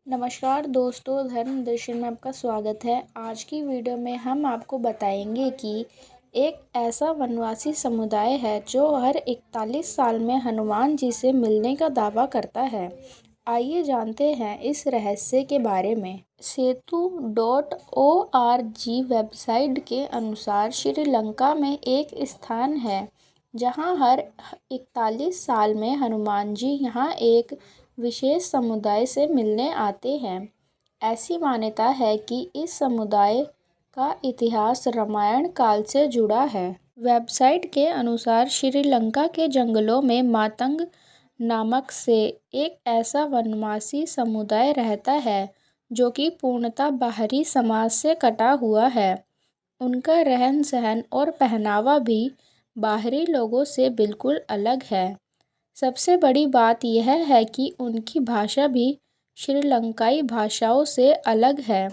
नमस्कार दोस्तों, धर्म दर्शन में आपका स्वागत है। आज की वीडियो में हम आपको बताएंगे कि एक ऐसा वनवासी समुदाय है जो हर 41 साल में हनुमान जी से मिलने का दावा करता है। आइए जानते हैं इस रहस्य के बारे में। सेतु.org वेबसाइट के अनुसार श्रीलंका में एक स्थान है जहां हर 41 साल में हनुमान जी यहां एक विशेष समुदाय से मिलने आते हैं। ऐसी मान्यता है कि इस समुदाय का इतिहास रामायण काल से जुड़ा है। वेबसाइट के अनुसार श्रीलंका के जंगलों में मातंग नामक से एक ऐसा वनवासी समुदाय रहता है जो कि पूर्णतः बाहरी समाज से कटा हुआ है। उनका रहन सहन और पहनावा भी बाहरी लोगों से बिल्कुल अलग है। सबसे बड़ी बात यह है कि उनकी भाषा भी श्रीलंकाई भाषाओं से अलग है।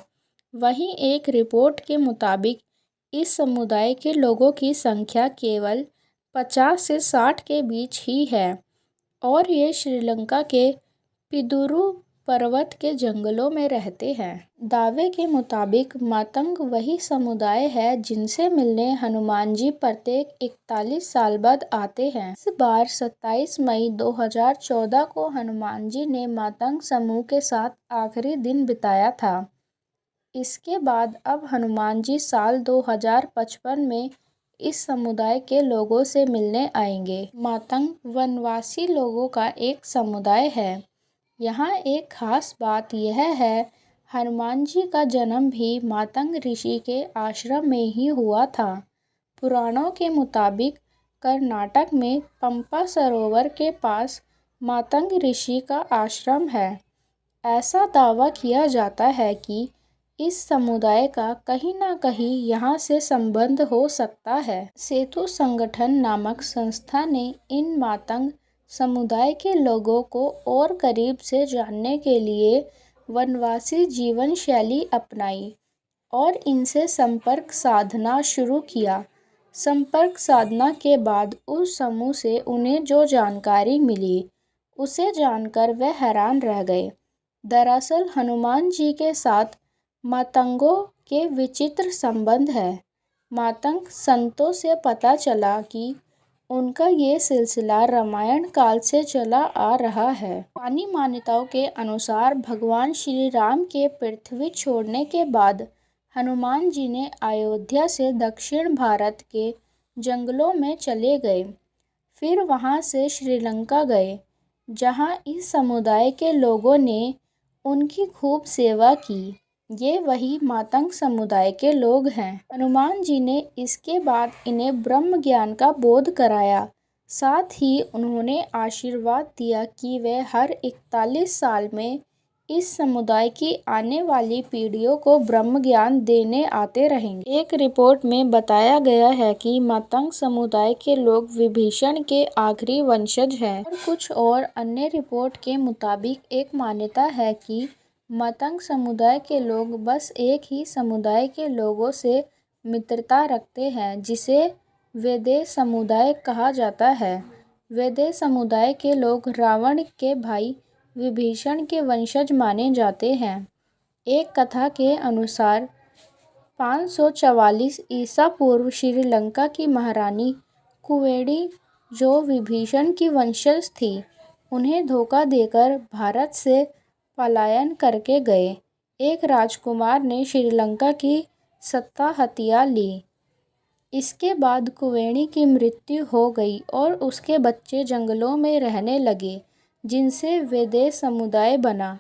वहीं एक रिपोर्ट के मुताबिक इस समुदाय के लोगों की संख्या केवल 50 से 60 के बीच ही है और ये श्रीलंका के पिदुरु पर्वत के जंगलों में रहते हैं। दावे के मुताबिक मातंग वही समुदाय है जिनसे मिलने हनुमान जी प्रत्येक 41 साल बाद आते हैं। इस बार 27 मई 2014 को हनुमान जी ने मातंग समूह के साथ आखिरी दिन बिताया था। इसके बाद अब हनुमान जी साल 2055 में इस समुदाय के लोगों से मिलने आएंगे। मातंग वनवासी लोगों का एक समुदाय है। यहाँ एक खास बात यह है, हनुमान जी का जन्म भी मातंग ऋषि के आश्रम में ही हुआ था। पुराणों के मुताबिक कर्नाटक में पंपा सरोवर के पास मातंग ऋषि का आश्रम है। ऐसा दावा किया जाता है कि इस समुदाय का कहीं ना कहीं यहाँ से संबंध हो सकता है। सेतु संगठन नामक संस्था ने इन मातंग समुदाय के लोगों को और करीब से जानने के लिए वनवासी जीवन शैली अपनाई और इनसे संपर्क साधना शुरू किया। संपर्क साधना के बाद उस समूह से उन्हें जो जानकारी मिली उसे जानकर वे हैरान रह गए। दरअसल हनुमान जी के साथ मातंगों के विचित्र संबंध है। मातंग संतों से पता चला कि उनका ये सिलसिला रामायण काल से चला आ रहा है। पुरानी मान्यताओं के अनुसार भगवान श्री राम के पृथ्वी छोड़ने के बाद हनुमान जी ने अयोध्या से दक्षिण भारत के जंगलों में चले गए। फिर वहां से श्रीलंका गए, जहां इस समुदाय के लोगों ने उनकी खूब सेवा की। ये वही मातंग समुदाय के लोग हैं। हनुमान जी ने इसके बाद इन्हें ब्रह्म ज्ञान का बोध कराया। साथ ही उन्होंने आशीर्वाद दिया कि वे हर 41 साल में इस समुदाय की आने वाली पीढ़ियों को ब्रह्म ज्ञान देने आते रहेंगे। एक रिपोर्ट में बताया गया है कि मातंग समुदाय के लोग विभीषण के आखिरी वंशज हैं और कुछ और अन्य रिपोर्ट के मुताबिक एक मान्यता है कि मातंग समुदाय के लोग बस एक ही समुदाय के लोगों से मित्रता रखते हैं, जिसे वेदे समुदाय कहा जाता है। वेदे समुदाय के लोग रावण के भाई विभीषण के वंशज माने जाते हैं। एक कथा के अनुसार 544 ईसा पूर्व श्रीलंका की महारानी कुवेडी, जो विभीषण की वंशज थी, उन्हें धोखा देकर भारत से पलायन करके गए। एक राजकुमार ने श्रीलंका की सत्ता हथिया ली। इसके बाद कुवेणी की मृत्यु हो गई और उसके बच्चे जंगलों में रहने लगे, जिनसे वेदे समुदाय बना।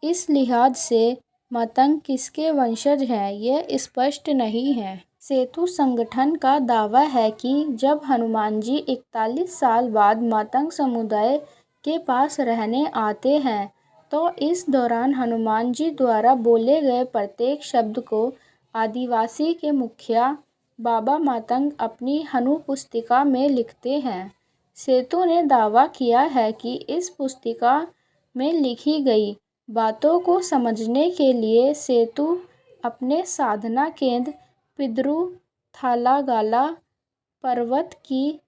इस लिहाज से मातंग किसके वंशज हैं यह स्पष्ट नहीं है। सेतु संगठन का दावा है कि जब हनुमान जी 41 साल बाद मातंग समुदाय के पास रहने आते हैं तो इस दौरान हनुमान जी द्वारा बोले गए प्रत्येक शब्द को आदिवासी के मुखिया बाबा मातंग अपनी हनु पुस्तिका में लिखते हैं। सेतु ने दावा किया है कि इस पुस्तिका में लिखी गई बातों को समझने के लिए सेतु अपने साधना केंद्र पिदरू थालागाला पर्वत की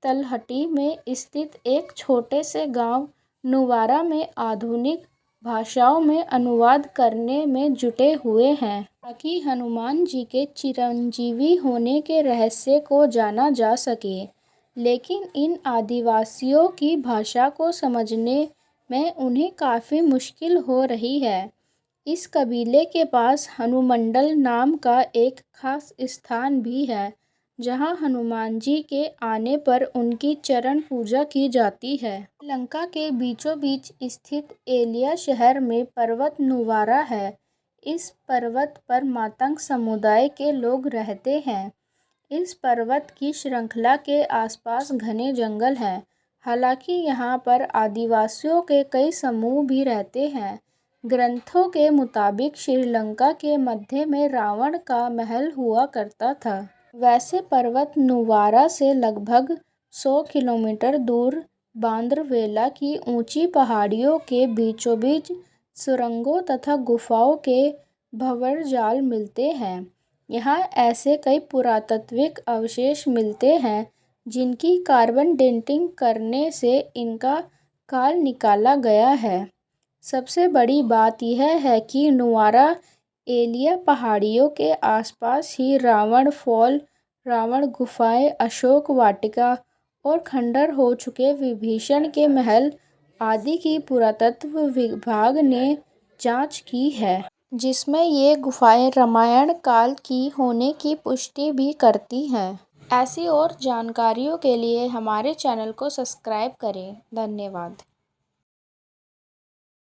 तलहटी में स्थित एक छोटे से गांव नुवारा में आधुनिक भाषाओं में अनुवाद करने में जुटे हुए हैं ताकि हनुमान जी के चिरंजीवी होने के रहस्य को जाना जा सके। लेकिन इन आदिवासियों की भाषा को समझने में उन्हें काफ़ी मुश्किल हो रही है। इस कबीले के पास हनुमंडल नाम का एक खास स्थान भी है, जहां हनुमान जी के आने पर उनकी चरण पूजा की जाती है। लंका के बीचों बीच स्थित एलिया शहर में पर्वत नुवारा है। इस पर्वत पर मातंग समुदाय के लोग रहते हैं। इस पर्वत की श्रृंखला के आसपास घने जंगल हैं। हालांकि यहाँ पर आदिवासियों के कई समूह भी रहते हैं। ग्रंथों के मुताबिक श्रीलंका के मध्य में रावण का महल हुआ करता था। वैसे पर्वत नुवारा से लगभग 100 किलोमीटर दूर बांद्रवेला की ऊंची पहाड़ियों के बीचों बीच सुरंगों तथा गुफाओं के भंवरजाल मिलते हैं। यहाँ ऐसे कई पुरातात्विक अवशेष मिलते हैं जिनकी कार्बन डेटिंग करने से इनका काल निकाला गया है। सबसे बड़ी बात यह है कि नुवारा एलिया पहाड़ियों के आसपास ही रावण फॉल, रावण गुफाएं, अशोक वाटिका और खंडर हो चुके विभीषण के महल आदि की पुरातत्व विभाग ने जांच की है, जिसमें ये गुफाएं रामायण काल की होने की पुष्टि भी करती हैं। ऐसी और जानकारियों के लिए हमारे चैनल को सब्सक्राइब करें। धन्यवाद।